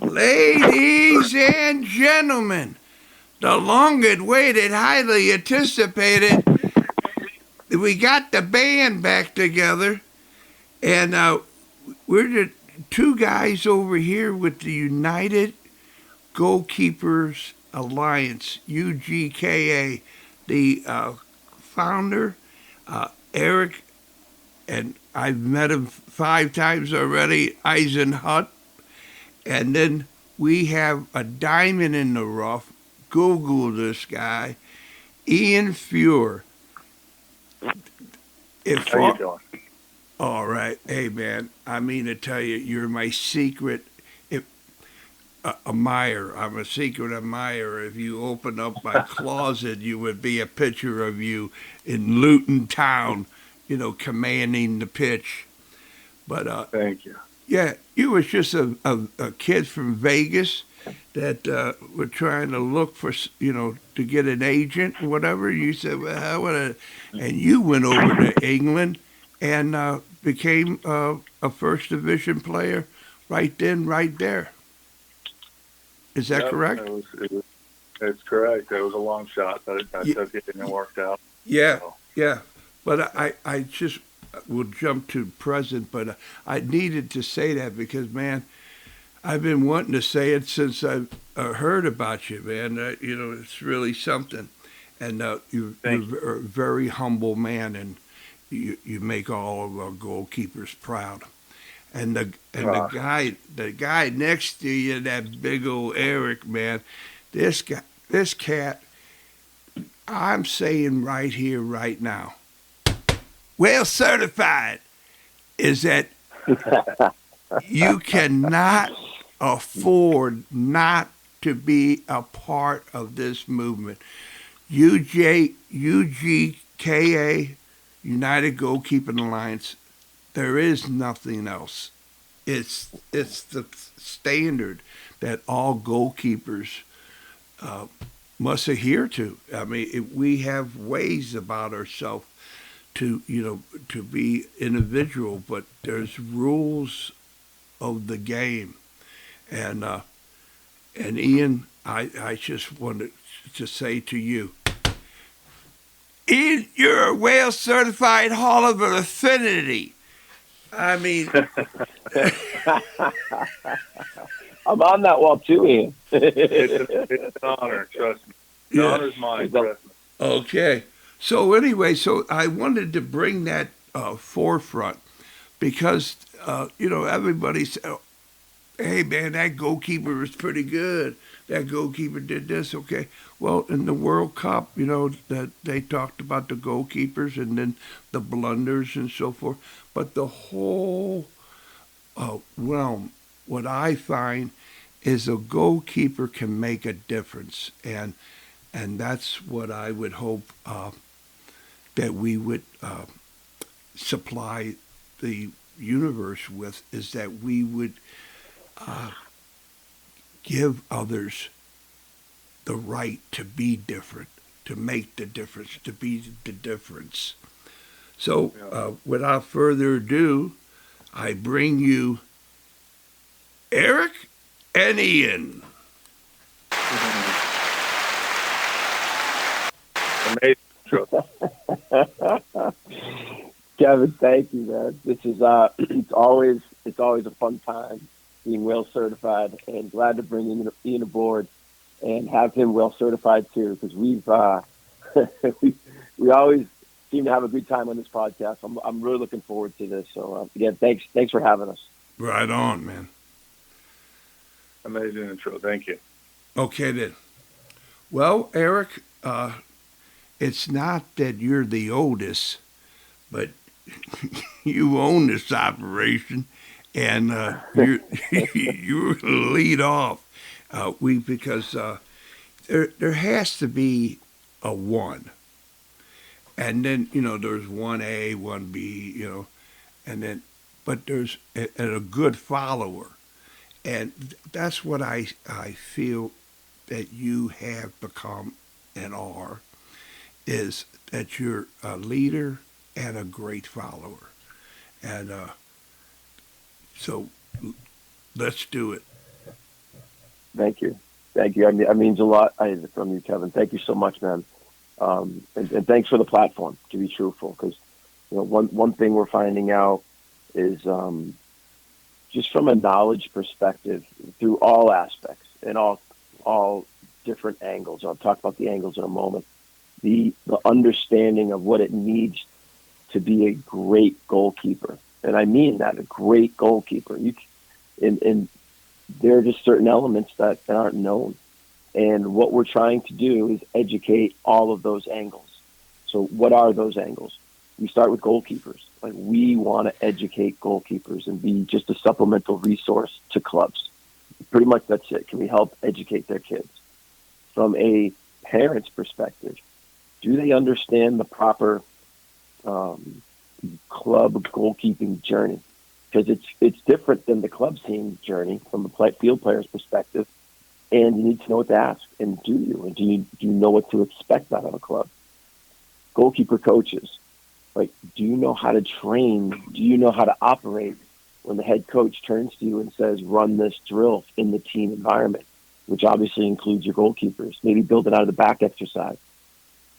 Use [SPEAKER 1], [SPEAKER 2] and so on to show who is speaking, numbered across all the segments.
[SPEAKER 1] Ladies and gentlemen, the long-awaited, highly anticipated, we got the band back together, and we're the two guys over here with the United Goalkeepers Alliance, UGKA, the founder, Erik, and I've met him 5 times already, Eisenhut. And then we have a diamond in the rough. Google this guy, Ian Feuer. If
[SPEAKER 2] How you doing?
[SPEAKER 1] all right, hey man, I mean to tell you, you're my secret admirer. I'm a secret admirer. If you open up my closet, you would be a picture of you in Luton Town, commanding the pitch. But
[SPEAKER 2] Thank you.
[SPEAKER 1] yeah, you was just a kid from Vegas that were trying to look for, to get an agent or whatever. You said, well, and you went over to England and became a first division player right then, right there. Is that
[SPEAKER 2] Yep,
[SPEAKER 1] correct?
[SPEAKER 2] it's correct. It was a long shot, but I
[SPEAKER 1] Yeah,
[SPEAKER 2] took it and it worked out.
[SPEAKER 1] yeah,
[SPEAKER 2] So,
[SPEAKER 1] yeah. But I just will jump to present, but I needed to say that because, man, I've been wanting to say it since I've heard about you, man. It's really something. And
[SPEAKER 2] thank you.
[SPEAKER 1] you're a very humble man, and you make all of our goalkeepers proud. And
[SPEAKER 2] Uh,
[SPEAKER 1] the guy next to you, that big old Erik, man, this cat, I'm saying right here, right now, well certified, is that you cannot afford not to be a part of this movement. UGKA, United Goalkeeping Alliance, there is nothing else. It's the standard that all goalkeepers uh, must adhere to. I mean, we have ways about ourselves to be individual, but there's rules of the game. And Ian, I just wanted to say to you, Ian, you're a well certified Hall of Affinity. I mean,
[SPEAKER 3] I'm on that wall too, Ian.
[SPEAKER 2] it's an honor, trust me. The
[SPEAKER 1] yeah,
[SPEAKER 2] honor's mine, trust me.
[SPEAKER 1] okay. So anyway, so I wanted to bring that forefront because everybody said, hey man, that goalkeeper was pretty good. That goalkeeper did this. Okay. Well, in the World Cup, that they talked about the goalkeepers and then the blunders and so forth. But the whole realm, what I find is a goalkeeper can make a difference, and that's what I would hope that we would supply the universe with, is that we would uh, give others the right to be different, to make the difference, to be the difference. So,
[SPEAKER 2] Yeah.
[SPEAKER 1] without further ado, I bring you Erik and Ian.
[SPEAKER 2] Amazing, trust.
[SPEAKER 3] Kevin, thank you, man. This is it's always a fun time being well certified, and glad to bring Ian aboard and have him well certified too, because we always seem to have a good time on this podcast. I'm really looking forward to this. So again, thanks for having us.
[SPEAKER 1] Right on, man.
[SPEAKER 2] Amazing intro. Thank you.
[SPEAKER 1] Okay then. Well, Erik, it's not that you're the oldest, but you own this operation, and you're gonna lead off. Because there has to be a one, and then there's 1A, 1B, and then but there's a good follower, and that's what I feel that you have become and are, is that you're a leader and a great follower. And so let's do it.
[SPEAKER 3] Thank you. Thank you. I mean, it means a lot from you, Kevin. Thank you so much, man. And thanks for the platform, to be truthful, because one thing we're finding out is just from a knowledge perspective, through all aspects and all different angles. I'll talk about the angles in a moment. The understanding of what it needs to be a great goalkeeper, and I mean that, a great goalkeeper. And there are just certain elements that aren't known. And what we're trying to do is educate all of those angles. So what are those angles? We start with goalkeepers. Like, we want to educate goalkeepers and be just a supplemental resource to clubs. Pretty much that's it. Can we help educate their kids? From a parent's perspective, do they understand the proper club goalkeeping journey? Because it's different than the club team journey from a field player's perspective. And you need to know what to ask. And do you? And do you know what to expect out of a club? Goalkeeper coaches, like, do you know how to train? Do you know how to operate when the head coach turns to you and says, run this drill in the team environment, which obviously includes your goalkeepers, maybe build it out of the back exercise?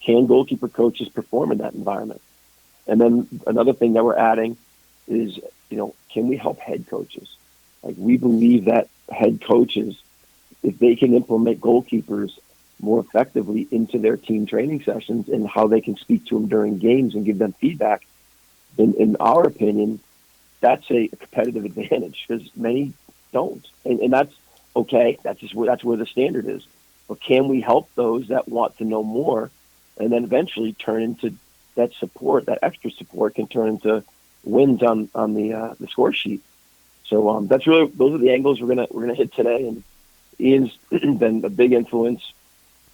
[SPEAKER 3] Can goalkeeper coaches perform in that environment? And then another thing that we're adding is, can we help head coaches? Like, we believe that head coaches, if they can implement goalkeepers more effectively into their team training sessions and how they can speak to them during games and give them feedback, in our opinion, that's a competitive advantage, because many don't. And that's okay. That's where the standard is. But can we help those that want to know more, and then eventually turn into that support, that extra support can turn into wins on the score sheet. So that's really, those are the angles we're gonna hit today. And Ian's been a big influence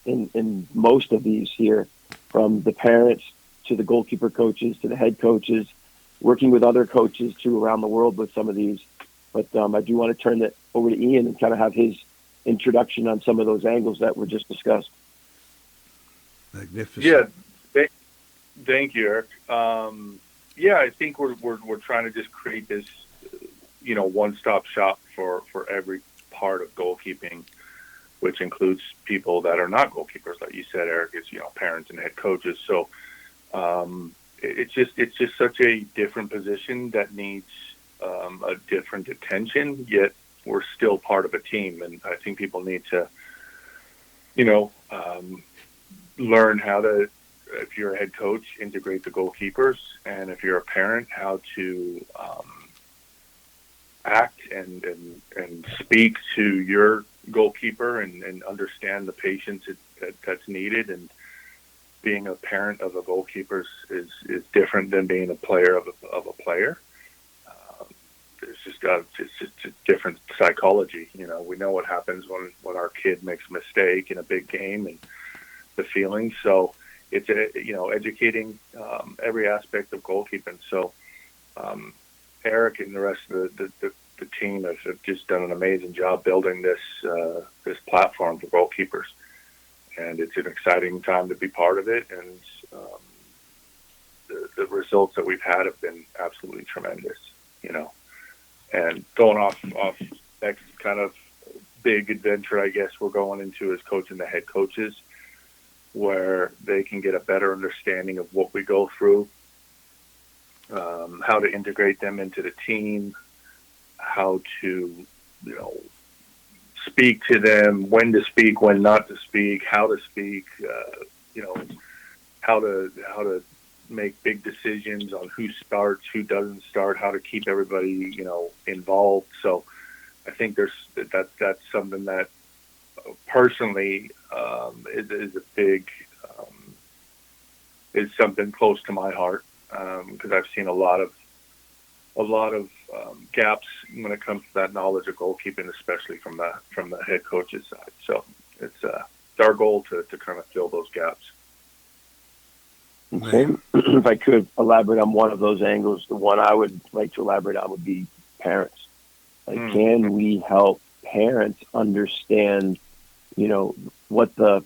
[SPEAKER 3] in most of these here, from the parents to the goalkeeper coaches to the head coaches, working with other coaches too around the world with some of these. But I do want to turn it over to Ian and kind of have his introduction on some of those angles that were just discussed.
[SPEAKER 1] Magnificent.
[SPEAKER 2] Yeah, thank you, Eric. I think we're trying to just create this, one-stop shop for every part of goalkeeping, which includes people that are not goalkeepers, like you said, Eric. It's parents and head coaches. So it's just such a different position that needs a different attention. Yet we're still part of a team, and I think people need to, learn how to, if you're a head coach, integrate the goalkeepers, and if you're a parent, how to act and speak to your goalkeeper and understand the patience that's needed. And being a parent of a goalkeeper is different than being a player of a player. It's just a different psychology. We know what happens when our kid makes a mistake in a big game and the feelings. So it's educating every aspect of goalkeeping. So Eric and the rest of the team have just done an amazing job building this platform for goalkeepers, and it's an exciting time to be part of it. And the results that we've had have been absolutely tremendous. And going off next kind of big adventure, I guess, we're going into is coaching the head coaches, where they can get a better understanding of what we go through, how to integrate them into the team, how to, speak to them, when to speak, when not to speak, how to speak, how to make big decisions on who starts, who doesn't start, how to keep everybody, involved. So I think that's something that personally is a big, is something close to my heart, because I've seen a lot of gaps when it comes to that knowledge of goalkeeping, especially from the head coach's side. So it's our goal to kind of fill those gaps.
[SPEAKER 3] Okay. If I could elaborate on one of those angles, the one I would like to elaborate on would be parents. Can we help parents understand, what the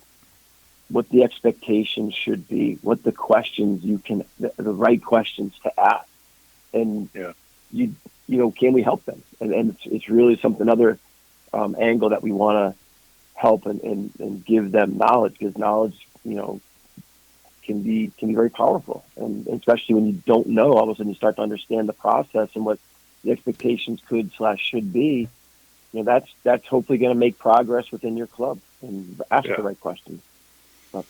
[SPEAKER 3] expectations should be, what the questions the right questions to ask, and can we help them? And it's really another angle that we want to help and give them knowledge, because knowledge, can be very powerful, and especially when you don't know, all of a sudden you start to understand the process and what the expectations should be. That's hopefully going to make progress within your club and ask the right questions. But,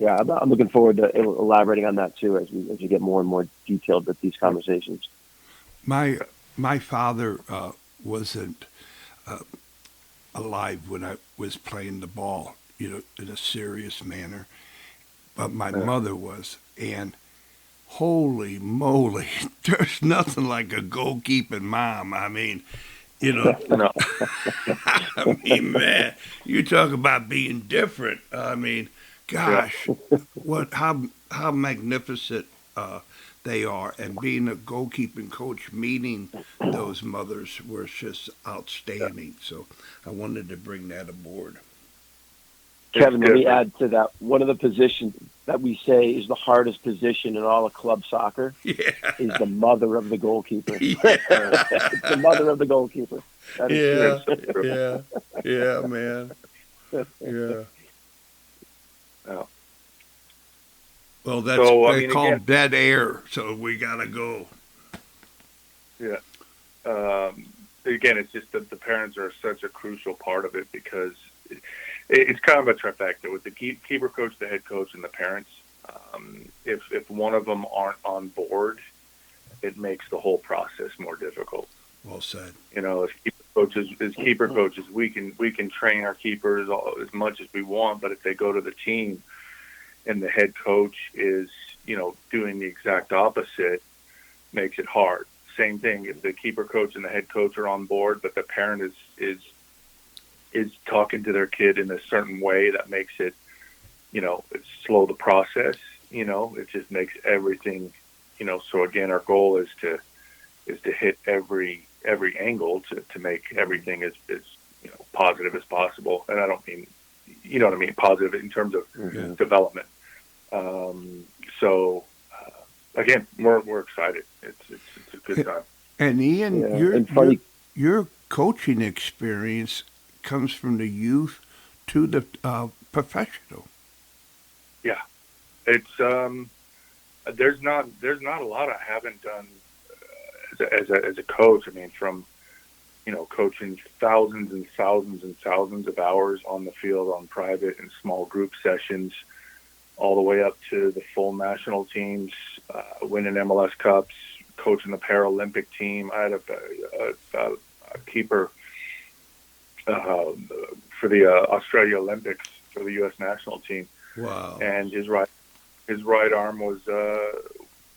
[SPEAKER 3] I'm looking forward to elaborating on that too as we get more and more detailed with these conversations.
[SPEAKER 1] My father wasn't alive when I was playing the ball, in a serious manner, but my mother was, and holy moly, there's nothing like a goalkeeping mom. I mean,
[SPEAKER 3] No.
[SPEAKER 1] I mean, man, you talk about being different. I mean, gosh, how magnificent they are, and being a goalkeeping coach, meeting those mothers was just outstanding. So I wanted to bring that aboard.
[SPEAKER 3] Kevin, let me add to that. One of the positions that we say is the hardest position in all of club soccer is the mother of the goalkeeper.
[SPEAKER 1] Yeah.
[SPEAKER 3] It's the mother of the goalkeeper. That is
[SPEAKER 1] yeah, man. Yeah.
[SPEAKER 2] Oh.
[SPEAKER 1] Well, that's called again, dead air, so we gotta go.
[SPEAKER 2] Yeah. Again, it's just that the parents are such a crucial part of it, because it's kind of a trifecta with the keeper coach, the head coach, and the parents. If one of them aren't on board, it makes the whole process more difficult.
[SPEAKER 1] Well said.
[SPEAKER 2] As keeper coaches, we can train our keepers as much as we want, but if they go to the team and the head coach is, doing the exact opposite, makes it hard. Same thing if the keeper coach and the head coach are on board, but the parent is talking to their kid in a certain way that makes it, it's slow the process. It just makes everything, So again, our goal is to hit every angle to make everything as positive as possible. And I don't mean, positive in terms of development. Again, we're excited. It's a good time.
[SPEAKER 1] And Ian, your coaching experience comes from the youth to the professional.
[SPEAKER 2] Yeah, it's there's not a lot I haven't done as a coach. I mean, from coaching thousands and thousands and thousands of hours on the field on private and small group sessions, all the way up to the full national teams, winning MLS Cups, coaching the Paralympic team. I had a keeper for the Australia Olympics for the U.S. national team.
[SPEAKER 1] Wow!
[SPEAKER 2] And his right arm was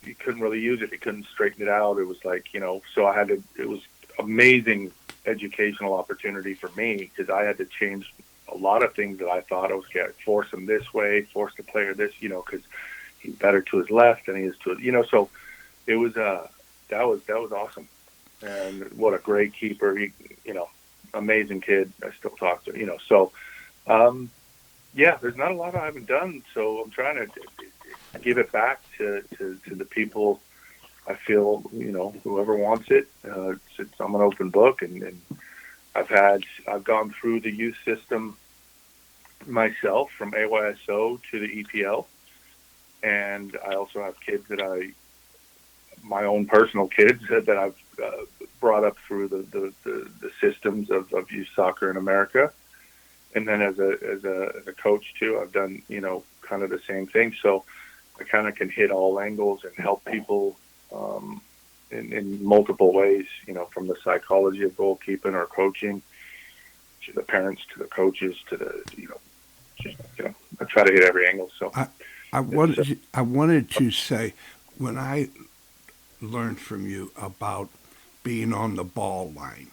[SPEAKER 2] he couldn't really use it. He couldn't straighten it out. It was like so I had to. It was amazing educational opportunity for me, because I had to change a lot of things that I thought, okay, force him this way, force the player this, because he's better to his left than he is to his, so it was, that was awesome. And what a great keeper. He, amazing kid. I still talk to, so, there's not a lot I haven't done. So I'm trying to give it back to the people. I feel, whoever wants it, I'm an open book, and I've gone through the youth system myself from AYSO to the EPL. And I also have kids my own personal kids that I've brought up through the systems of youth soccer in America. And then as a coach too, I've done, kind of the same thing. So I kind of can hit all angles and help people, in multiple ways, from the psychology of goalkeeping or coaching to the parents, to the coaches, to the, I try to hit every angle. So
[SPEAKER 1] I wanted to say, when I learned from you about being on the ball line,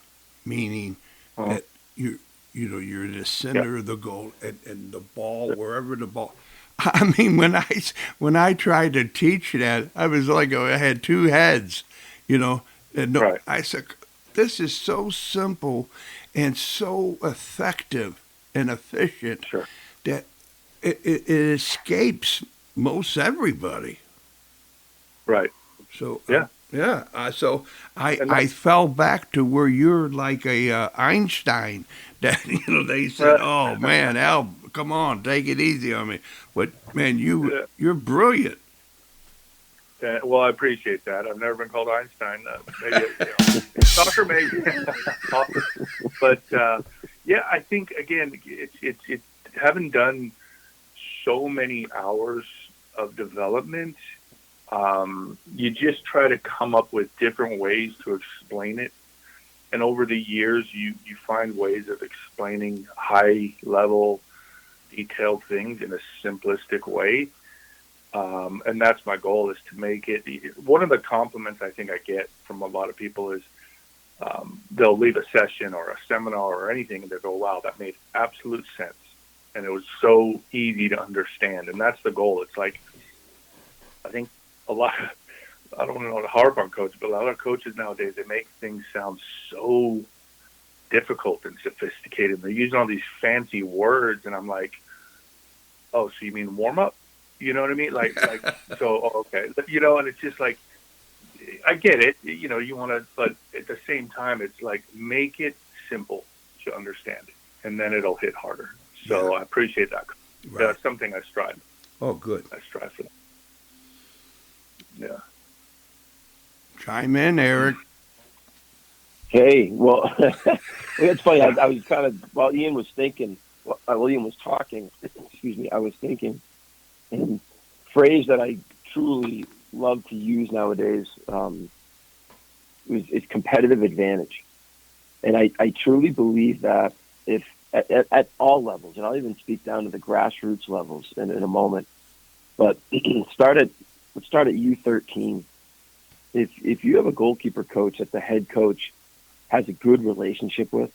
[SPEAKER 1] meaning that you're the center of the goal and the ball, wherever the ball. I mean, when I tried to teach that, I was like, I had two heads, And
[SPEAKER 2] right.
[SPEAKER 1] I said, this is so simple and so effective and efficient that it escapes most everybody.
[SPEAKER 2] Right.
[SPEAKER 1] So Yeah. So
[SPEAKER 2] And
[SPEAKER 1] I fell back to where you're like a Einstein. That they said, "Oh man, Al, come on, take it easy on me." But man, you're brilliant.
[SPEAKER 2] well, I appreciate that. I've never been called Einstein. Maybe, soccer, maybe. But yeah, I think again, it's having done so many hours of development. You just try to come up with different ways to explain it. And over the years, you find ways of explaining high level, detailed things in a simplistic way. And that's my goal, is to make it. One of the compliments I think I get from a lot of people is they'll leave a session or a seminar or anything and they go, wow, that made absolute sense. And it was so easy to understand. And that's the goal. It's like, I think a lot of, I don't know how to harp on coaches, but a lot of coaches nowadays, they make things sound so difficult and sophisticated. They're using all these fancy words, and I'm like, oh, so you mean warm up? You know what I mean? So, okay. And it's just like, I get it, you want to, but at the same time, it's like, make it simple to understand, and then it'll hit harder. So yeah. I appreciate that.
[SPEAKER 1] Right.
[SPEAKER 2] That's something I strive.
[SPEAKER 1] Oh, good.
[SPEAKER 2] I strive for that. Yeah.
[SPEAKER 1] Chime in, Eric.
[SPEAKER 3] Hey, well, it's funny. I was kind of, while Ian was talking, excuse me, I was thinking, and phrase that I truly love to use nowadays is competitive advantage. And I truly believe that if at all levels, and I'll even speak down to the grassroots levels in a moment, but let's start at U13. If you have a goalkeeper coach that the head coach has a good relationship with,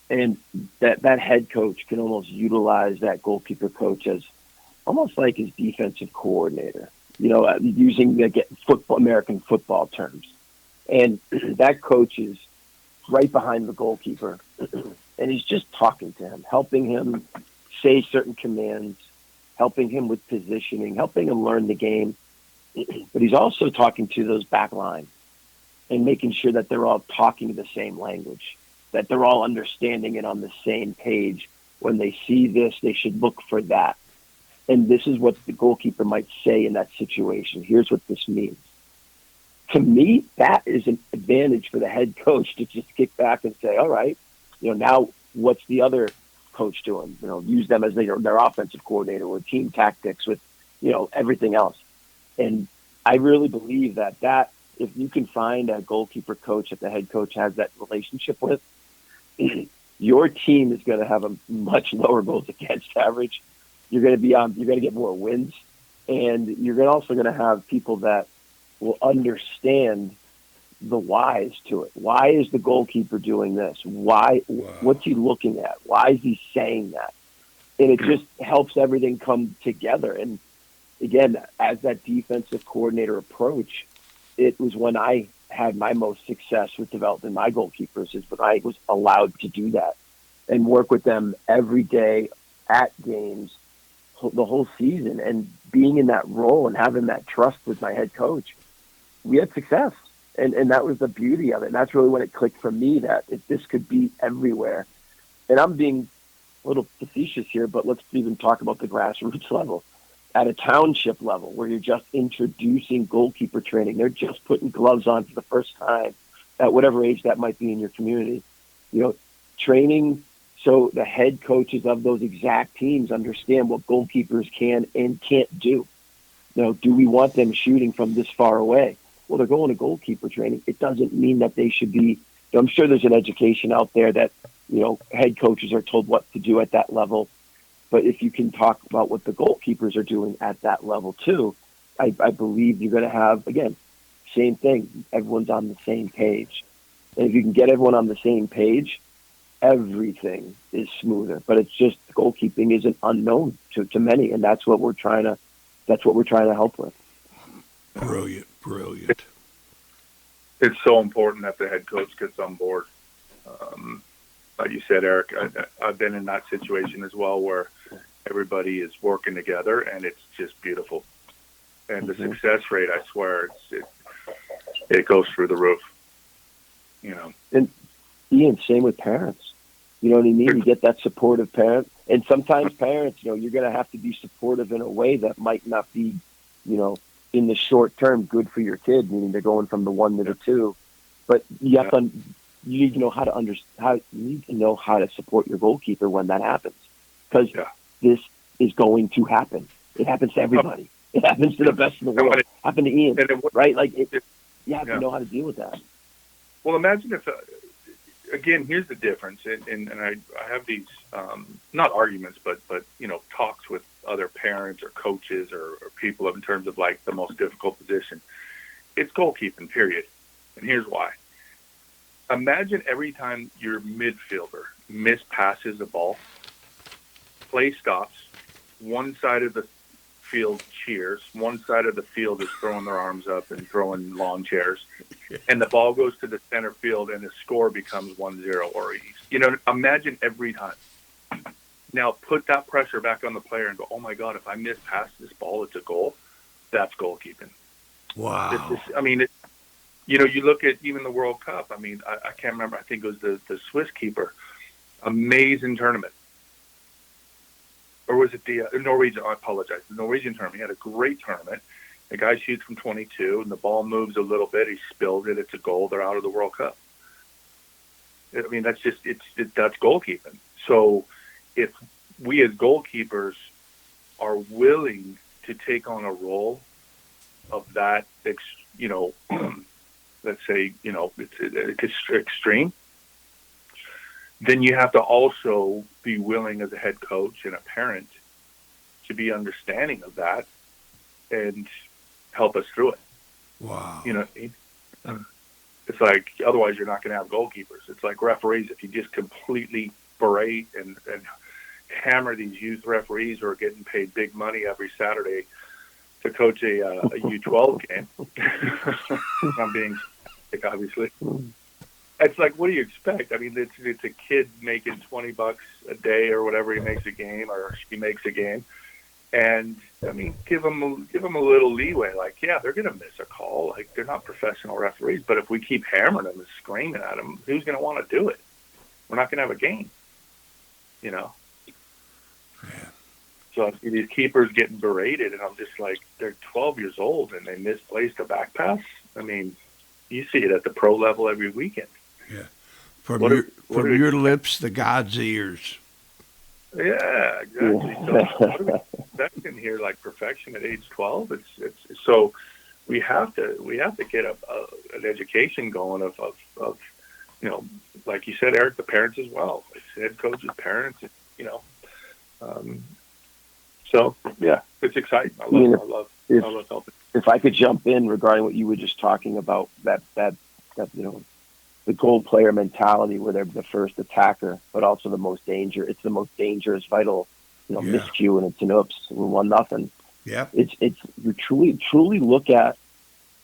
[SPEAKER 3] and that head coach can almost utilize that goalkeeper coach as almost like his defensive coordinator, using American football terms. And that coach is right behind the goalkeeper, and he's just talking to him, helping him say certain commands, helping him with positioning, helping him learn the game. But he's also talking to those back line and making sure that they're all talking the same language, that they're all understanding it on the same page. When they see this, they should look for that. And this is what the goalkeeper might say in that situation. Here's what this means. To me, that is an advantage for the head coach to just kick back and say, all right, now what's the other coach doing? Use them as their offensive coordinator with team tactics, with, everything else. And I really believe that if you can find a goalkeeper coach that the head coach has that relationship with, your team is going to have a much lower goals against average. You're going to get more wins, and you're also going to have people that will understand the whys to it. Why is the goalkeeper doing this? Why? Wow. What's he looking at? Why is he saying that? And it just helps everything come together. And again, as that defensive coordinator approach, it was when I had my most success with developing my goalkeepers, is when I was allowed to do that and work with them every day at games, the whole season, and being in that role and having that trust with my head coach. We had success. And that was the beauty of it. And that's really when it clicked for me that this could be everywhere. And I'm being a little facetious here, but let's even talk about the grassroots level. At a township level, where you're just introducing goalkeeper training, they're just putting gloves on for the first time at whatever age that might be in your community. Training so the head coaches of those exact teams understand what goalkeepers can and can't do. Do we want them shooting from this far away? Well, they're going to goalkeeper training. It doesn't mean that they should be. I'm sure there's an education out there that, head coaches are told what to do at that level. But if you can talk about what the goalkeepers are doing at that level too, I believe you're going to have, again, same thing. Everyone's on the same page. And if you can get everyone on the same page, everything is smoother. But it's just goalkeeping is an unknown to many, and that's what we're trying to help with.
[SPEAKER 1] Brilliant.
[SPEAKER 2] It's so important that the head coach gets on board. Like you said, Eric, I've been in that situation as well, where everybody is working together, and it's just beautiful. And the success rate, I swear, it goes through the roof. You know.
[SPEAKER 3] And Ian, same with parents. You know what I mean? You get that supportive parent, and sometimes parents, you're going to have to be supportive in a way that might not be, in the short term good for your kid. Meaning they're going from the 1 to the 2, but you have to. You need to know how to you need to know how to support your goalkeeper when that happens, because this is going to happen. It happens to everybody. It happens to the best in the world. It happened to Ian, right? Like you have to know how to deal with that.
[SPEAKER 2] Well, imagine if, again, here's the difference, and I have these not arguments, but talks with other parents or coaches or people in terms of like the most difficult position. It's goalkeeping, period. And here's why. Imagine every time your midfielder mispasses a ball, play stops, one side of the field cheers, one side of the field is throwing their arms up and throwing lawn chairs, and the ball goes to the center field and the score becomes 1-0 or imagine every time. Now put that pressure back on the player and go, oh my God, if I mispass this ball, it's a goal. That's goalkeeping.
[SPEAKER 1] Wow.
[SPEAKER 2] You look at even the World Cup. I mean, I can't remember. I think it was the Swiss keeper. Amazing tournament. Or was it the Norwegian? I apologize. The Norwegian tournament. He had a great tournament. The guy shoots from 22, and the ball moves a little bit. He spills it. It's a goal. They're out of the World Cup. I mean, that's goalkeeping. So if we as goalkeepers are willing to take on a role of that, let's say, it's extreme, then you have to also be willing as a head coach and a parent to be understanding of that and help us through it.
[SPEAKER 1] Wow.
[SPEAKER 2] It's like, otherwise you're not going to have goalkeepers. It's like referees. If you just completely berate and hammer these youth referees who are getting paid big money every Saturday to coach a U12 game, I'm being sick, obviously. It's like, what do you expect? I mean, it's a kid making $20 a day or whatever he makes a game or she makes a game, and I mean, give them a little leeway. Like, yeah, they're going to miss a call. Like, they're not professional referees, but if we keep hammering them and screaming at them, who's going to want to do it? We're not going to have a game,
[SPEAKER 1] Yeah.
[SPEAKER 2] So I see these keepers getting berated, and I'm just like, they're 12 years old and they misplaced a back pass. I mean, you see it at the pro level every weekend.
[SPEAKER 1] Yeah. From your lips to God's ears.
[SPEAKER 2] Yeah, exactly. So what do we expect in here, like perfection at age 12? It's so we have to get an education going of like you said, Eric, the parents as well. It's head coaches, parents, so yeah, it's exciting. I love helping.
[SPEAKER 3] If I could jump in regarding what you were just talking about, that the goal player mentality where they're the first attacker, but also the most danger. It's the most dangerous, vital, miscue, and it's an oops, we're 1-0.
[SPEAKER 1] Yeah.
[SPEAKER 3] It's you truly look at,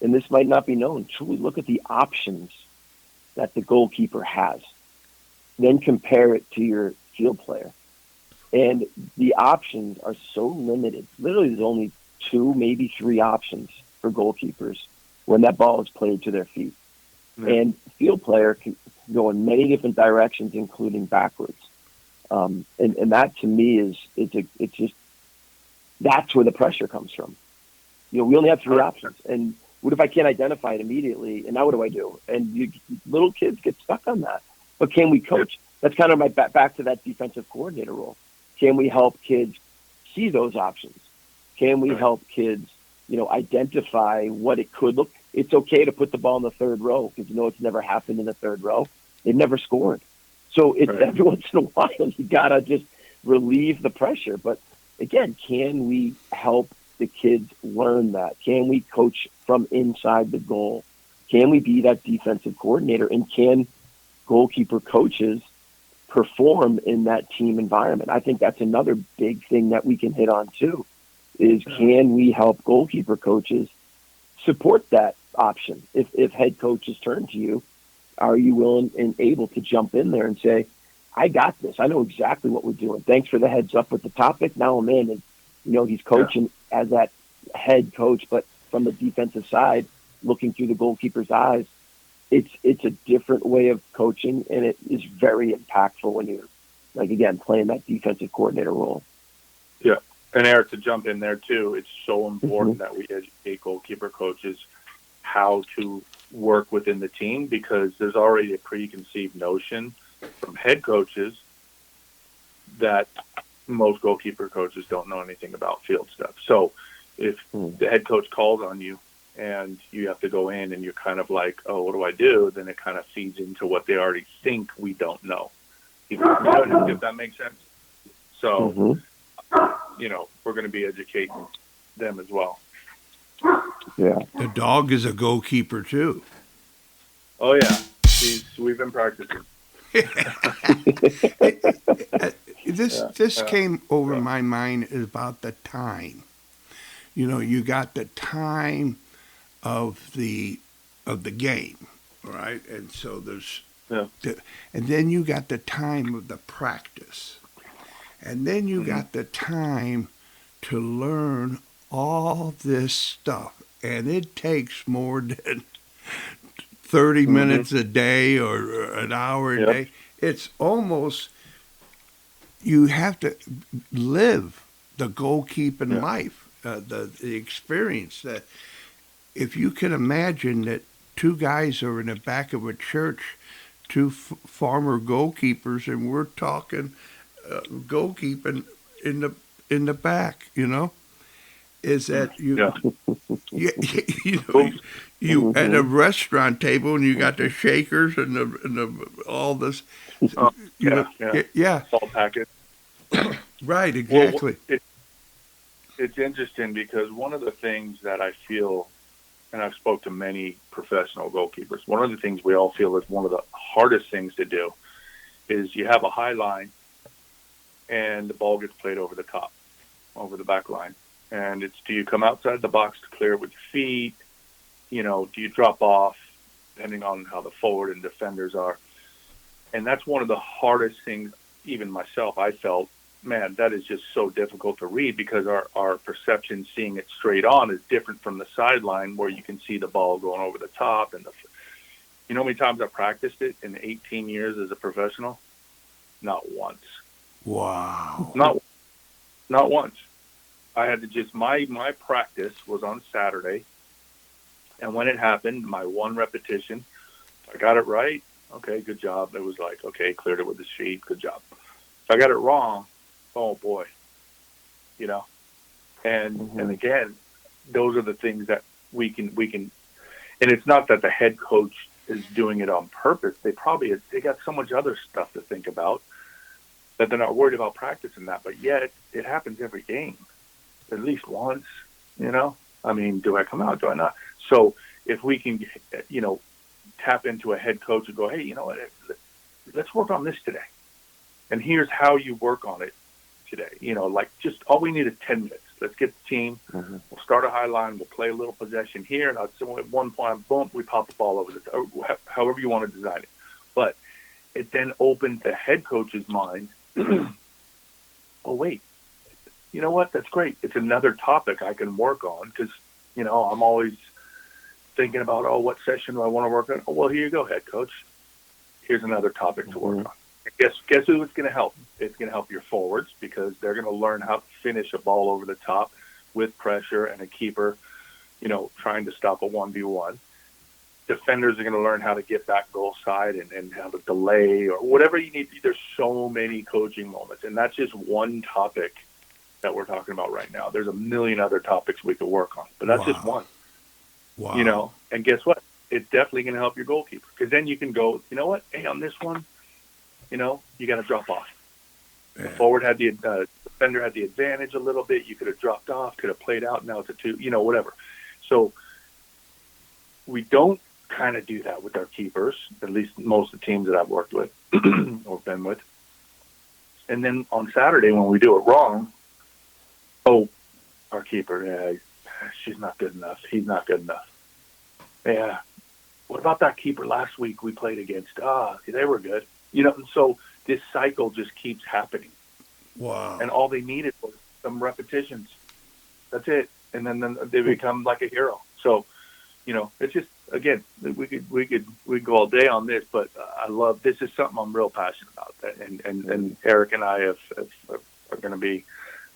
[SPEAKER 3] and this might not be known. Truly look at the options that the goalkeeper has, then compare it to your field player, and the options are so limited. Literally, there's only 2, maybe 3 options for goalkeepers when that ball is played to their feet. And field player can go in many different directions, including backwards. And that to me it's just, that's where the pressure comes from. We only have 3 options. And what if I can't identify it immediately? And now what do I do? And little kids get stuck on that. But can we coach? That's kind of my back to that defensive coordinator role. Can we help kids see those options? Can we help kids, identify what it could look? It's okay to put the ball in the third row because it's never happened in the third row. They've never scored. So every once in a while you gotta just relieve the pressure. But again, can we help the kids learn that? Can we coach from inside the goal? Can we be that defensive coordinator? And can goalkeeper coaches perform in that team environment? I think that's another big thing that we can hit on too, is can we help goalkeeper coaches support that option? If head coaches turn to you, are you willing and able to jump in there and say, I got this. I know exactly what we're doing. Thanks for the heads up with the topic. Now I'm in. And, he's coaching as that head coach, but from the defensive side, looking through the goalkeeper's eyes. It's a different way of coaching, and it is very impactful when you're, like, again, playing that defensive coordinator role.
[SPEAKER 2] Yeah. And Eric, to jump in there too, it's so important that we educate goalkeeper coaches how to work within the team, because there's already a preconceived notion from head coaches that most goalkeeper coaches don't know anything about field stuff. So if the head coach calls on you and you have to go in and you're kind of like, oh, what do I do? Then it kind of feeds into what they already think we don't know. If that makes sense. So, we're going to be educating them as well.
[SPEAKER 3] Yeah.
[SPEAKER 1] The dog is a goalkeeper too.
[SPEAKER 2] Oh yeah, we've been practicing.
[SPEAKER 1] This came over my mind about the time. You got the time of the game, right? And so there's, and then you got the time of the practice, and then you got the time to learn all this stuff, and it takes more than 30 minutes a day or an hour a day. It's almost, you have to live the goalkeeping life, the experience. That if you can imagine that two guys are in the back of a church, two former goalkeepers, and we're talking goalkeeping in the back, is that you at a restaurant table and you got the shakers and the all this,
[SPEAKER 2] salt packet.
[SPEAKER 1] Right, exactly.
[SPEAKER 2] Well, it's interesting because one of the things that I feel, and I've spoke to many professional goalkeepers, one of the things we all feel is one of the hardest things to do is you have a high line and the ball gets played over the top, over the back line. And it's, do you come outside the box to clear it with your feet? Do you drop off, depending on how the forward and defenders are? And that's one of the hardest things, even myself, I felt, man, that is just so difficult to read, because our perception seeing it straight on is different from the sideline where you can see the ball going over the top. And you know how many times I practiced it in 18 years as a professional? Not once.
[SPEAKER 1] Wow.
[SPEAKER 2] Not once. I had to just, my practice was on Saturday. And when it happened, my one repetition, if I got it right, okay, good job. It was like, okay, cleared it with his feet, good job. If I got it wrong, oh boy, and again, those are the things that we can, and it's not that the head coach is doing it on purpose. They got so much other stuff to think about that they're not worried about practicing that, but yet it happens every game, at least once, I mean, do I come out? Do I not? So if we can, tap into a head coach and go, hey, you know what, let's work on this today. And here's how you work on it today. Like, just all we need is 10 minutes. Let's get the team. We'll start a high line. We'll play a little possession here. And at one point, boom, we pop the ball over however you want to design it. But it then opened the head coach's mind. Oh, wait, you know what? That's great. It's another topic I can work on, because, I'm always thinking about, what session do I want to work on? Oh, well, here you go, head coach. Here's another topic to work on. Guess who it's going to help? It's going to help your forwards, because they're going to learn how to finish a ball over the top with pressure and a keeper, trying to stop a 1v1. Defenders are going to learn how to get back goal side and how to delay or whatever you need. There's so many coaching moments, and that's just one topic that we're talking about right now. There's a million other topics we could work on, but that's just one.
[SPEAKER 1] Wow.
[SPEAKER 2] And guess what? It's definitely going to help your goalkeeper, because then you can go, you know what? Hey, on this one, you got to drop off. Yeah. The forward had the defender had the advantage a little bit. You could have dropped off, could have played out. Now it's a 2, whatever. So we don't kind of do that with our keepers, at least most of the teams that I've worked with or been with. And then on Saturday, when we do it wrong, our keeper, she's not good enough. He's not good enough. Yeah. What about that keeper last week we played against? They were good. And so this cycle just keeps happening.
[SPEAKER 1] Wow.
[SPEAKER 2] And all they needed was some repetitions. That's it. And then they become like a hero. So, it's just, again, we could go all day on this, but I love, this is something I'm real passionate about. And Erik and I are going to be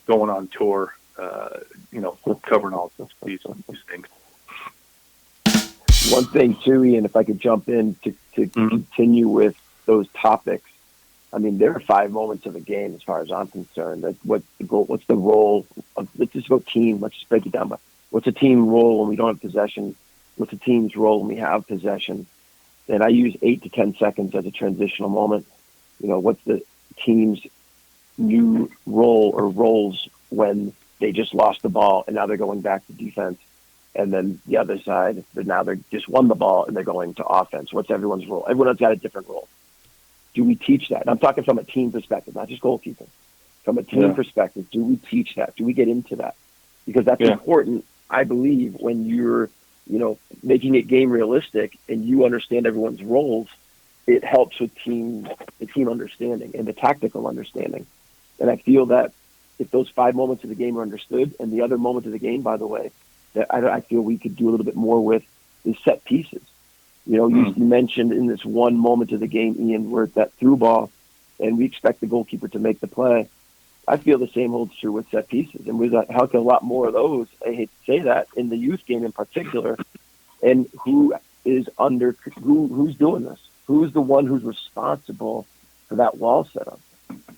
[SPEAKER 2] going on tour, covering all these things.
[SPEAKER 3] One thing too, Ian, if I could jump in to continue with those topics. I mean, there are 5 moments of a game as far as I'm concerned. What's the goal? What's the role of, let's just go team. Let's just break it down. But what's a team role when we don't have possession? What's a team's role when we have possession? And I use 8 to 10 seconds as a transitional moment. What's the team's new role or roles when they just lost the ball and now they're going back to defense? And then the other side, they just won the ball and they're going to offense. What's everyone's role? Everyone's got a different role. Do we teach that? And I'm talking from a team perspective, not just goalkeeping. From a team perspective, do we teach that? Do we get into that? Because that's important, I believe, when you're, making it game realistic and you understand everyone's roles, it helps with the team understanding and the tactical understanding. And I feel that if those 5 moments of the game are understood, and the other moments of the game, by the way, that I feel we could do a little bit more with is set pieces. You mentioned in this one moment of the game, Ian, where it's that through ball, and we expect the goalkeeper to make the play. I feel the same holds true with set pieces, and we've got a lot more of those. I hate to say that in the youth game in particular. And who's doing this? Who's the one who's responsible for that wall setup?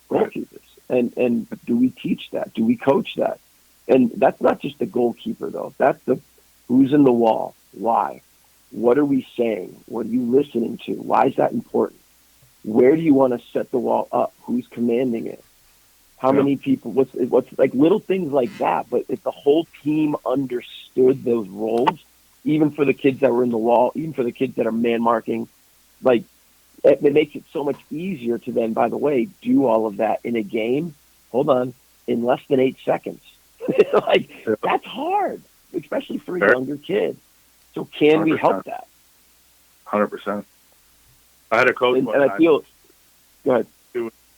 [SPEAKER 3] Goalkeepers. And do we teach that? Do we coach that? And that's not just the goalkeeper though. That's the who's in the wall. Why? What are we saying? What are you listening to? Why is that important? Where do you want to set the wall up? Who's commanding it? How many people? What's like little things like that? But if the whole team understood those roles, even for the kids that were in the wall, even for the kids that are man marking, like it makes it so much easier to then, by the way, do all of that in a game. Hold on, in less than 8 seconds. That's hard, especially for a younger kid. So can 100%. We help that?
[SPEAKER 2] 100%. I had a coach
[SPEAKER 3] and I feel. Go ahead.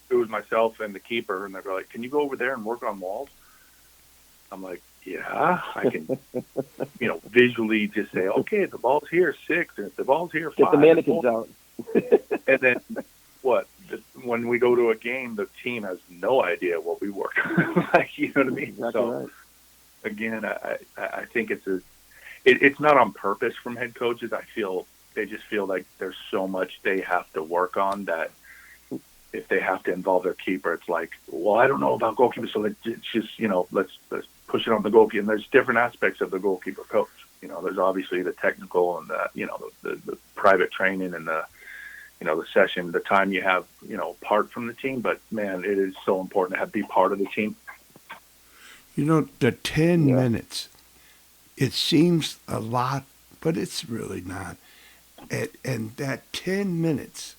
[SPEAKER 2] It was myself and the keeper, and they were like, "Can you go over there and work on walls?" I'm like, "Yeah, I can." Visually just say, "Okay, the ball's here 6, and if the ball's here 5."
[SPEAKER 3] Get the mannequins out.
[SPEAKER 2] And then what? When we go to a game, the team has no idea what we work on. You know what I mean?
[SPEAKER 3] Exactly
[SPEAKER 2] so
[SPEAKER 3] right.
[SPEAKER 2] Again, I think it's not on purpose from head coaches. I feel they just feel like there's so much they have to work on that if they have to involve their keeper, it's like, well, I don't know about goalkeepers, so it's just, let's push it on the goalkeeper. And there's different aspects of the goalkeeper coach. There's obviously the technical and the private training and the session, the time you have, apart from the team. But man, it is so important to be part of the team.
[SPEAKER 1] The 10 minutes, it seems a lot, but it's really not. And that 10 minutes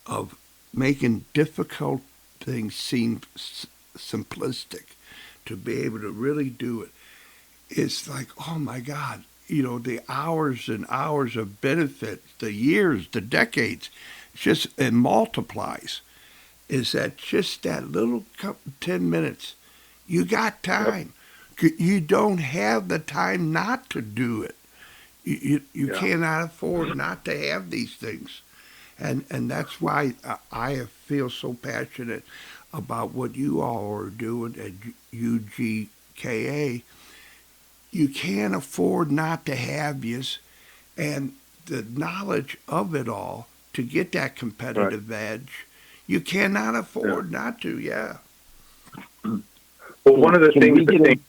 [SPEAKER 1] of making difficult things seem simplistic, to be able to really do it, it's like, oh my God, the hours and hours of benefit, the years, the decades, it multiplies. Is that just that little 10 minutes? You got time. Yep. You don't have the time not to do it. You cannot afford not to have these things. And that's why I feel so passionate about what you all are doing at UGKA. You can't afford not to have yous, and the knowledge of it all to get that competitive edge. You cannot afford not to,
[SPEAKER 2] Well, one of the things I think...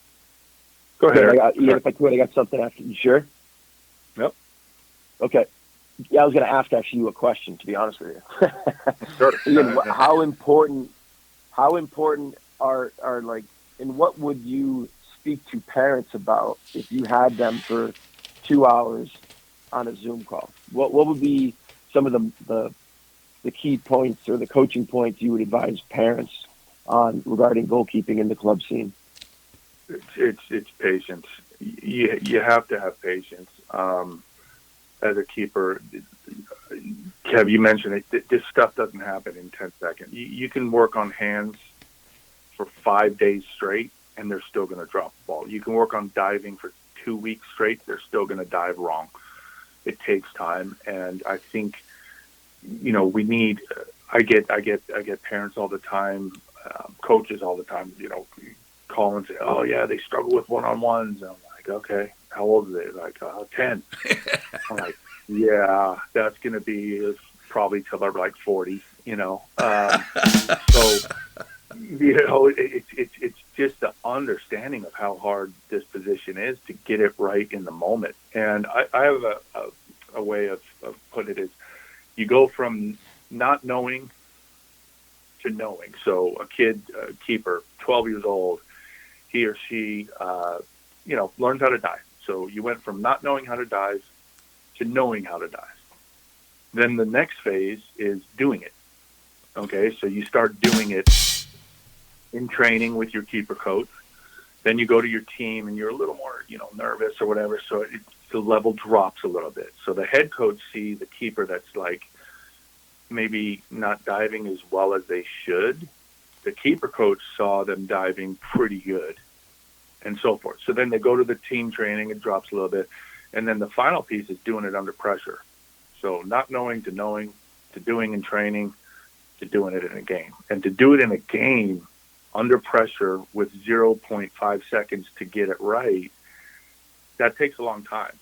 [SPEAKER 2] Go ahead.
[SPEAKER 3] If I could, I got something after. You sure?
[SPEAKER 2] Yep.
[SPEAKER 3] Okay. Yeah, I was going to ask actually you a question, to be honest with you.
[SPEAKER 2] Sure.
[SPEAKER 3] Ian, how important are like, and what would you speak to parents about if you had them for 2 hours on a Zoom call? What would be some of the key points or the coaching points you would advise parents on regarding goalkeeping in the club scene?
[SPEAKER 2] It's patience. You have to have patience. As a keeper, Kev, you mentioned it. This stuff doesn't happen in 10 seconds. You can work on hands for 5 days straight, and they're still going to drop the ball. You can work on diving for 2 weeks straight, they're still going to dive wrong. It takes time, and I think, we need. I get parents all the time, coaches all the time, call and say, "Oh yeah, they struggle with one-on-ones." And I'm like, "Okay, how old are they?" Like 10. I'm like, "Yeah, that's going to be probably till they're like 40." So it's just the understanding of how hard this position is to get it right in the moment. And I have a way of putting it is, you go from not knowing to knowing. So a kid, keeper, 12 years old, he or she, learns how to dive. So you went from not knowing how to dive to knowing how to dive. Then the next phase is doing it. Okay, so you start doing it in training with your keeper coach. Then you go to your team and you're a little more, nervous or whatever. So the level drops a little bit. So the head coach sees the keeper that's like maybe not diving as well as they should. The keeper coach saw them diving pretty good, and so forth. So then they go to the team training, it drops a little bit. And then the final piece is doing it under pressure. So not knowing to knowing, to doing in training, to doing it in a game. And to do it in a game under pressure with 0.5 seconds to get it right, that takes a long time.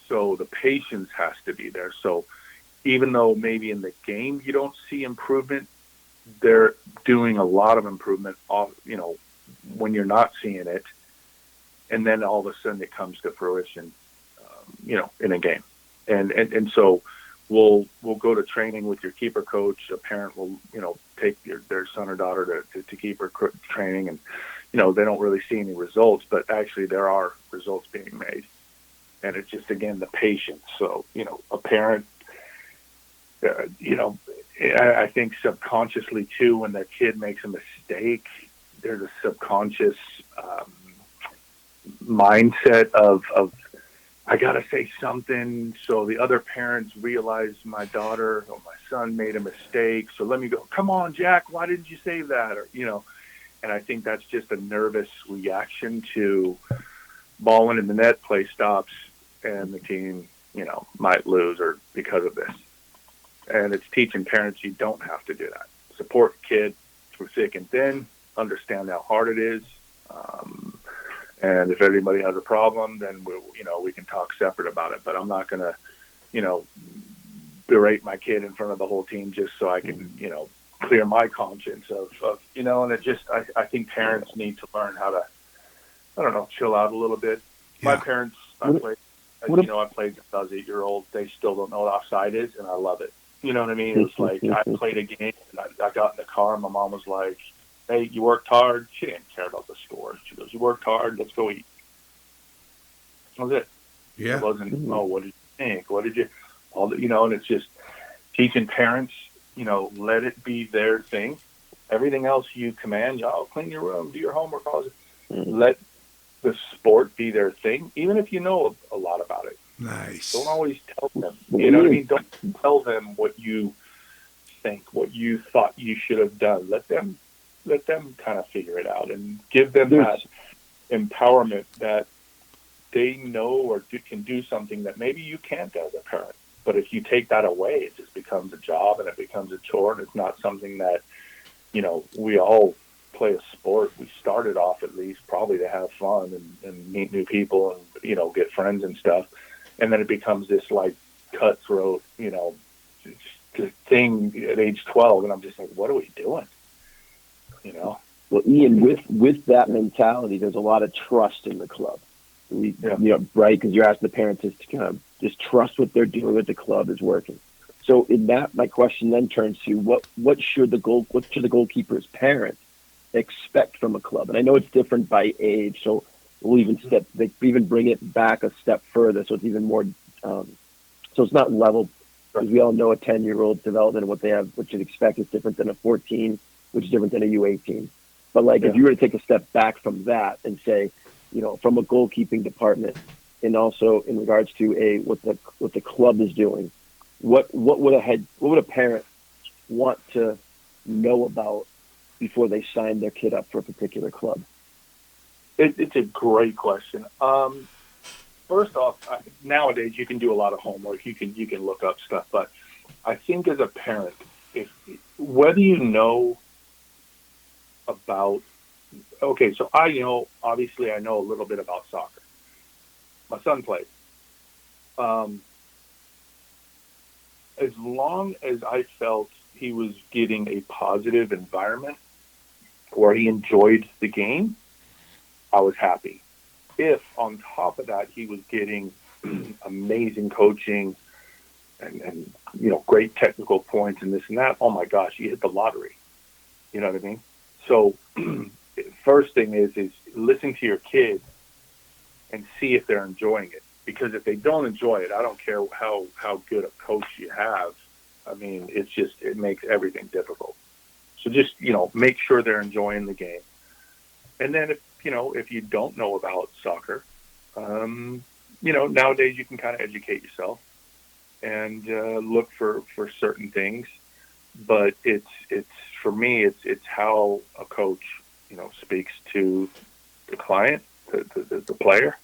[SPEAKER 2] So the patience has to be there. So even though maybe in the game you don't see improvement, they're doing a lot of improvement when you're not seeing it. And then all of a sudden it comes to fruition, in a game. And so we'll go to training with your keeper coach. A parent will, take their son or daughter to keeper training, and, they don't really see any results, but actually there are results being made. And it's just, again, the patience. So, a parent, I think subconsciously too, when their kid makes a mistake, there's a subconscious mindset of I got to say something so the other parents realize my daughter or my son made a mistake. So let me go, come on, Jack, why didn't you save that? Or, and I think that's just a nervous reaction to balling in the net, play stops, and the team, might lose or because of this. And it's teaching parents you don't have to do that. Support the kid through thick and thin, understand how hard it is. And if anybody has a problem, then we can talk separate about it. But I'm not going to, berate my kid in front of the whole team just so I can, clear my conscience of and it just, I think parents need to learn how to, I don't know, chill out a little bit. Yeah. My parents, I played with 8-year-olds. They still don't know what offside is, and I love it. You know what I mean? It's like I played a game, and I got in the car, and my mom was like, "Hey, you worked hard." She didn't care about the score. She goes, "You worked hard. Let's go eat." That was it.
[SPEAKER 1] Yeah.
[SPEAKER 2] It wasn't, "Oh, what did you think? What did you?" And it's just teaching parents, let it be their thing. Everything else you command, clean your room, do your homework, let the sport be their thing, even if you know a lot about it.
[SPEAKER 1] Nice.
[SPEAKER 2] Don't always tell them. You know what I mean? Don't tell them what you think, what you thought you should have done. Let them kind of figure it out and give them that empowerment that they know or can do something that maybe you can't as a parent. But if you take that away, it just becomes a job and it becomes a chore, and it's not something that, we all play a sport. We started off at least probably to have fun and meet new people and, get friends and stuff. And then it becomes this like cutthroat, thing at age 12. And I'm just like, what are we doing?
[SPEAKER 3] Well, Ian, with that mentality, there's a lot of trust in the club. Right? Because you're asking the parents to kind of just trust what they're doing with the club is working. So in that, my question then turns to what should the goalkeeper's parent expect from a club? And I know it's different by age, so we'll even bring it back a step further, so it's even more. So it's not level, because we all know a 10-year-old development and what you'd expect is different than a 14, which is different than a U18. But if you were to take a step back from that and say, from a goalkeeping department, and also in regards to what the club is doing, what would a parent want to know about before they sign their kid up for a particular club?
[SPEAKER 2] It's a great question. first off, nowadays you can do a lot of homework. You can look up stuff, but I think as a parent, if whether you know about, okay, so obviously I know a little bit about soccer. My son plays. As long as I felt he was getting a positive environment where he enjoyed the game, I was happy. If on top of that he was getting amazing coaching and great technical points and this and that, oh my gosh, you hit the lottery. You know what I mean? So first thing is listen to your kid and see if they're enjoying it. Because if they don't enjoy it, I don't care how good a coach you have. I mean, it makes everything difficult. So just, make sure they're enjoying the game. And then if you don't know about soccer, nowadays you can kind of educate yourself and look for certain things. But it's for me, it's how a coach, speaks to the client, the player.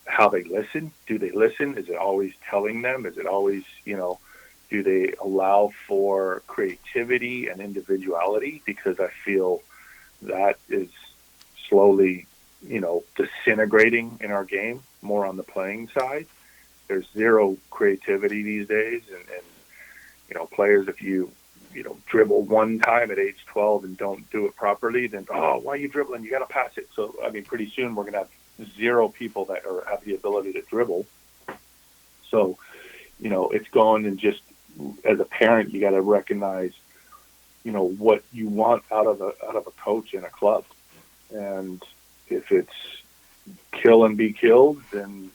[SPEAKER 2] How they listen. Do they listen? Is it always telling them? Is it always, do they allow for creativity and individuality? Because I feel that is slowly, disintegrating in our game, more on the playing side. There's zero creativity these days. And players, if you dribble one time at age 12 and don't do it properly, then, why are you dribbling? You got to pass it. So, I mean, pretty soon we're going to have zero people that have the ability to dribble. So, it's gone, and just as a parent, you got to recognize, what you want out of a coach in a club. And if it's kill and be killed, then,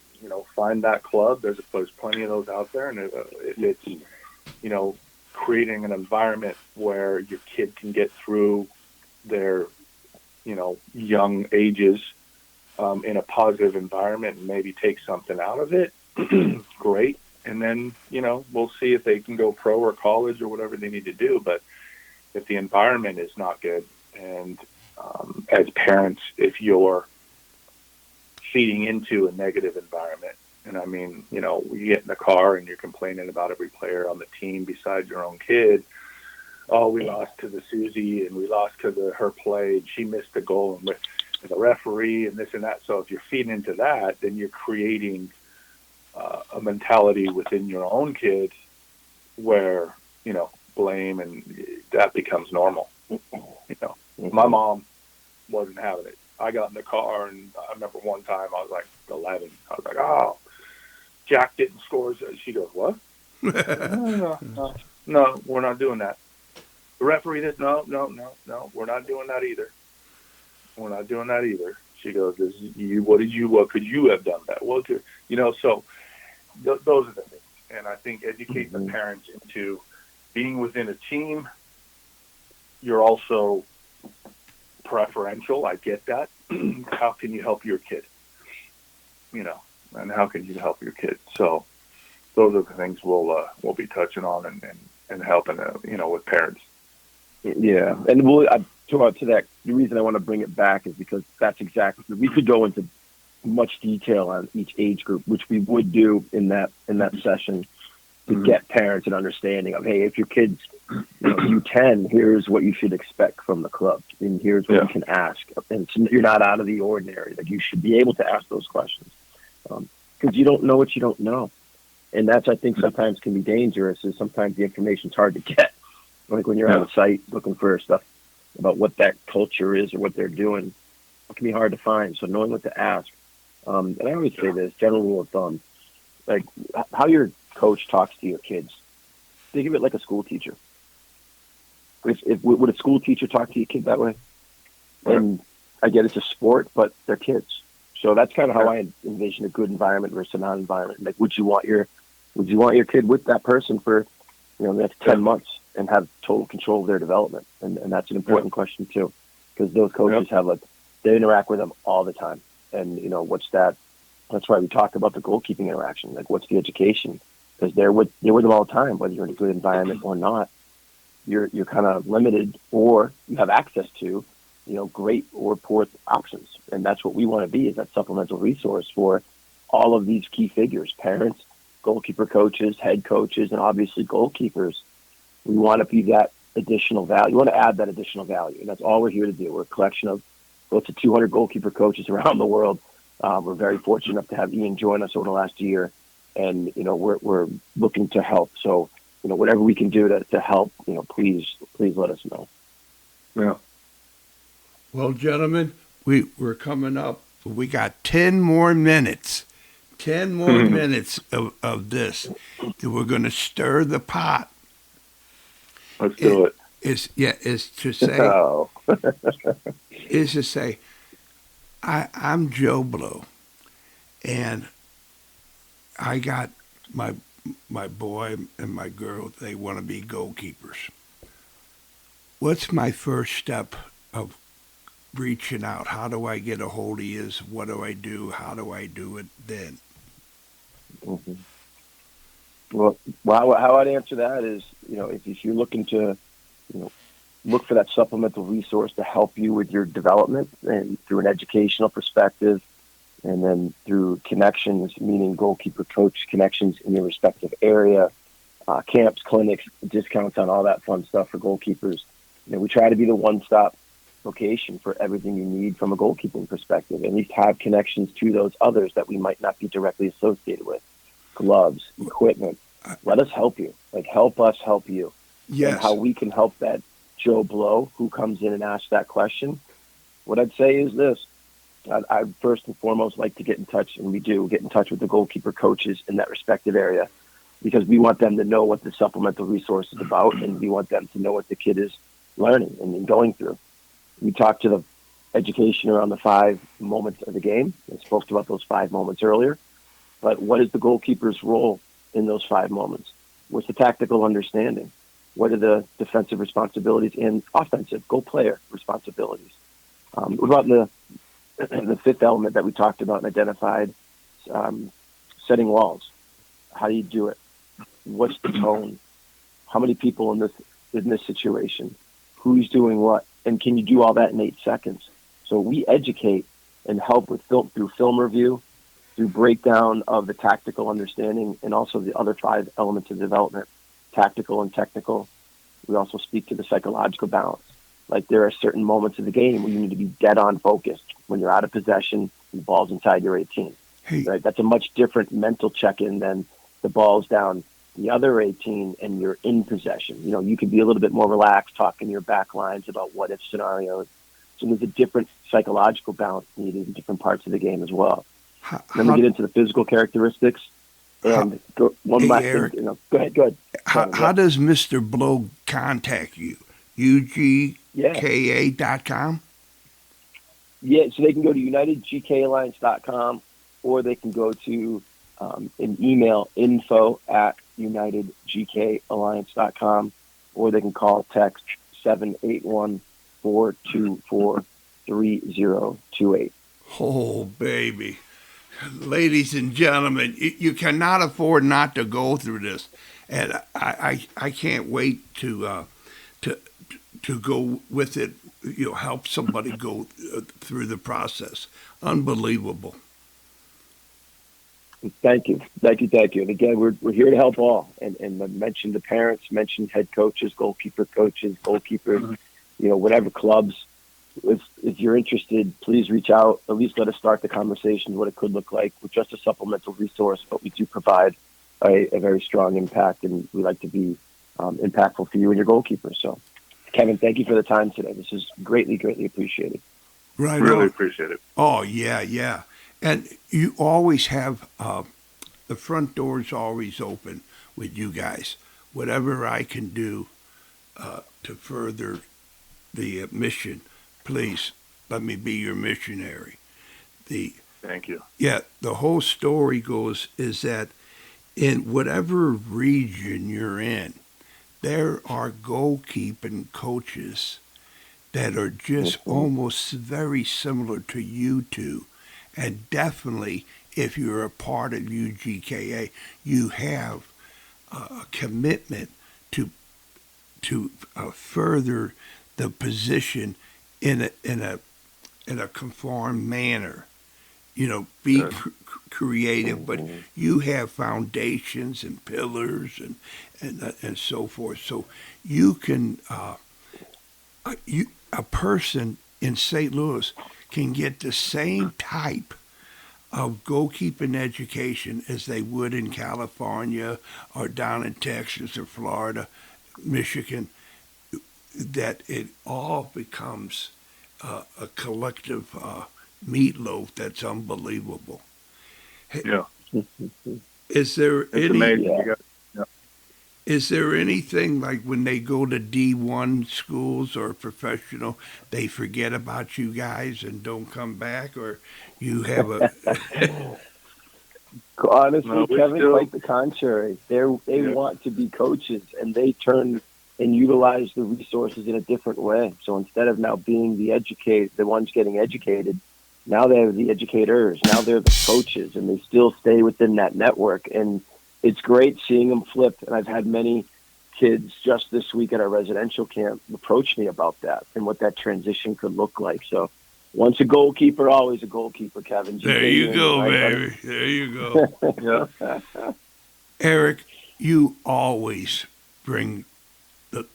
[SPEAKER 2] find that club. There's plenty of those out there. And if it's, creating an environment where your kid can get through their, young ages in a positive environment and maybe take something out of it, great. And then, we'll see if they can go pro or college or whatever they need to do. But if the environment is not good, and as parents, if you're feeding into a negative environment, and I mean, you get in the car and you're complaining about every player on the team besides your own kid. Oh, we lost to the Susie, and we lost to her play, and she missed the goal, and the referee, and this and that. So if you're feeding into that, then you're creating a mentality within your own kids where, blame, and that becomes normal. My mom wasn't having it. I got in the car, and I remember one time I was like 11. I was like, oh, Jack didn't score. She goes, what? No, we're not doing that. The referee says, no, we're not doing that either. We're not doing that either. She goes, what could you have done that? Well, so those are the things. And I think educate the parents into being within a team. You're also preferential. I get that. How can you help your kid? And how can you help your kid? So those are the things we'll be touching on and helping, with parents.
[SPEAKER 3] Yeah. And to that, the reason I want to bring it back is because that's exactly, we could go into much detail on each age group, which we would do in that session to get parents an understanding of, hey, if your kid's U10, here's what you should expect from the club, and here's what you can ask. And so you're not out of the ordinary. Like, you should be able to ask those questions because you don't know what you don't know. And that's, I think, sometimes can be dangerous, is sometimes the information's hard to get. Like when you're on a site looking for stuff about what that culture is or what they're doing, it can be hard to find. So knowing what to ask. And I always say this, general rule of thumb, like how your coach talks to your kids, think of it like a school teacher. Would a school teacher talk to your kid that way? And I get it's a sport, but they're kids. So that's kind of how I envision a good environment versus a non-environment. Like, would you want your kid with that person for, the next 10 months and have total control of their development? And that's an important question too, because those coaches they interact with them all the time. And, what's that? That's why we talk about the goalkeeping interaction. Like, what's the education? Because they're with them all the time, whether you're in a good environment or not. You're kind of limited, or you have access to, great or poor options. And that's what we want to be, is that supplemental resource for all of these key figures, parents, goalkeeper coaches, head coaches, and obviously goalkeepers. We want to be that additional value. We want to add that additional value. And that's all we're here to do. We're a collection of close to 200 goalkeeper coaches around the world. We're very fortunate enough to have Ian join us over the last year. And, we're looking to help. So, whatever we can do to help, please let us know.
[SPEAKER 2] Yeah.
[SPEAKER 1] Well, gentlemen, we're coming up. We got 10 more minutes. 10 more minutes of this. We're going to stir the pot.
[SPEAKER 2] Let's do it.
[SPEAKER 1] Is to say,
[SPEAKER 3] Oh.
[SPEAKER 1] is to say, I'm Joe Blow, and I got my boy and my girl. They want to be goalkeepers. What's my first step of reaching out? How do I get a hold of you? What do I do? How do I do it then?
[SPEAKER 3] Mm-hmm. Well, how I'd answer that is, if you're looking to, look for that supplemental resource to help you with your development, and through an educational perspective, and then through connections, meaning goalkeeper coach connections in your respective area, camps, clinics, discounts on all that fun stuff for goalkeepers. We try to be the one-stop location for everything you need from a goalkeeping perspective, at least have connections to those others that we might not be directly associated with. Gloves, equipment. Let us help you. Help us help you.
[SPEAKER 1] Yes.
[SPEAKER 3] And how we can help that Joe Blow who comes in and asks that question. What I'd say is this. I first and foremost like to get in touch, and we do get in touch with the goalkeeper coaches in that respective area, because we want them to know what the supplemental resource is about, and we want them to know what the kid is learning and going through. We talked to the education around the 5 moments of the game. I spoke about those 5 moments earlier. But what is the goalkeeper's role in those 5 moments? What's the tactical understanding? What are the defensive responsibilities and offensive goal player responsibilities? What about the 5th element that we talked about and identified, setting walls? How do you do it? What's the tone? How many people in this situation? Who's doing what? And can you do all that in 8 seconds? So we educate and help with through film review, through breakdown of the tactical understanding, and also the other 5 elements of development, tactical and technical. We also speak to the psychological balance. There are certain moments of the game where you need to be dead on focused when you're out of possession and the ball's inside your 18.
[SPEAKER 1] Hey.
[SPEAKER 3] Right? That's a much different mental check-in than the ball's down the other 18 and you're in possession. You can be a little bit more relaxed, talking to your back lines about what-if scenarios. So there's a different psychological balance needed in different parts of the game as well. Then we get into the physical characteristics. And one last thing. Go ahead.
[SPEAKER 1] How does Mr. Blow contact you? UGKA.com?
[SPEAKER 3] Yeah, so they can go to UnitedGKAlliance.com, or they can go to an email, info@UnitedGKAlliance.com, or they can call, text 781-424-3028.
[SPEAKER 1] Oh, baby. Ladies and gentlemen, you cannot afford not to go through this, and I can't wait to go with it. Help somebody go through the process. Unbelievable.
[SPEAKER 3] Thank you. And again, we're here to help all. And mention the parents, mention head coaches, goalkeepers, goalkeepers, whatever clubs. If you're interested, please reach out. At least let us start the conversation, what it could look like. We're just a supplemental resource, but we do provide a very strong impact, and we like to be impactful for you and your goalkeepers. So, Kevin, thank you for the time today. This is greatly, greatly appreciated.
[SPEAKER 1] Right.
[SPEAKER 2] Really appreciate it.
[SPEAKER 1] Oh, yeah. And you always have the front door's always open with you guys. Whatever I can do to further the mission, please let me be your missionary.
[SPEAKER 2] Thank you.
[SPEAKER 1] Yeah, the whole story is that in whatever region you're in, there are goalkeeping coaches that are just almost very similar to you two. And definitely, if you're a part of UGKA, you have a commitment to further the position in a in a conformed manner. Be creative, but you have foundations and pillars and so forth. So you can a person in St. Louis can get the same type of goalkeeping education as they would in California or down in Texas or Florida, Michigan, that it all becomes a collective meatloaf that's unbelievable.
[SPEAKER 2] Yeah.
[SPEAKER 1] Is there
[SPEAKER 2] It's amazing.
[SPEAKER 3] Yeah.
[SPEAKER 1] is there anything like when they go to D1 schools or professional, they forget about you guys and don't come back, or you have a
[SPEAKER 3] Honestly,
[SPEAKER 2] No, we
[SPEAKER 3] Kevin,
[SPEAKER 2] still-
[SPEAKER 3] quite the contrary. They
[SPEAKER 2] Yeah.
[SPEAKER 3] want to be coaches, and they turn and utilize the resources in a different way. So instead of now being the ones getting educated, now they're the educators. Now they're the coaches, and they still stay within that network. And it's great seeing them flip. And I've had many kids just this week at our residential camp approach me about that and what that transition could look like. So once a goalkeeper, always a goalkeeper, Kevin.
[SPEAKER 1] there you go,
[SPEAKER 3] Right,
[SPEAKER 1] baby. There you go.
[SPEAKER 2] Yeah.
[SPEAKER 1] Eric, you always bring the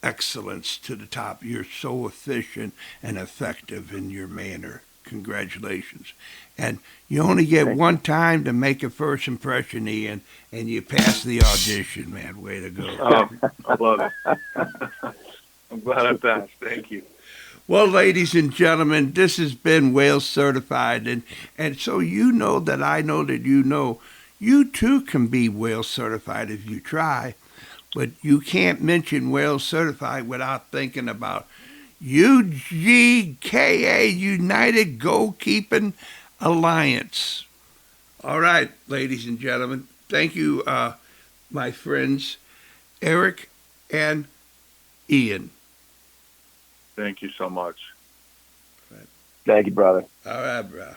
[SPEAKER 1] excellence to the top. You're so efficient and effective in your manner. Congratulations. And you only get one time to make a first impression, Ian, and you pass the audition, man. Way to go.
[SPEAKER 2] I love it. I'm glad I passed. Thank you.
[SPEAKER 1] Well, ladies and gentlemen, this has been Wales Certified. And so you know that I know that you too can be Wales Certified if you try. But you can't mention Wales Certified without thinking about UGKA, United Goalkeeping Alliance. All right, ladies and gentlemen, thank you, my friends, Eric and Ian.
[SPEAKER 2] Thank you so much.
[SPEAKER 3] Thank you, brother.
[SPEAKER 1] All right, bro.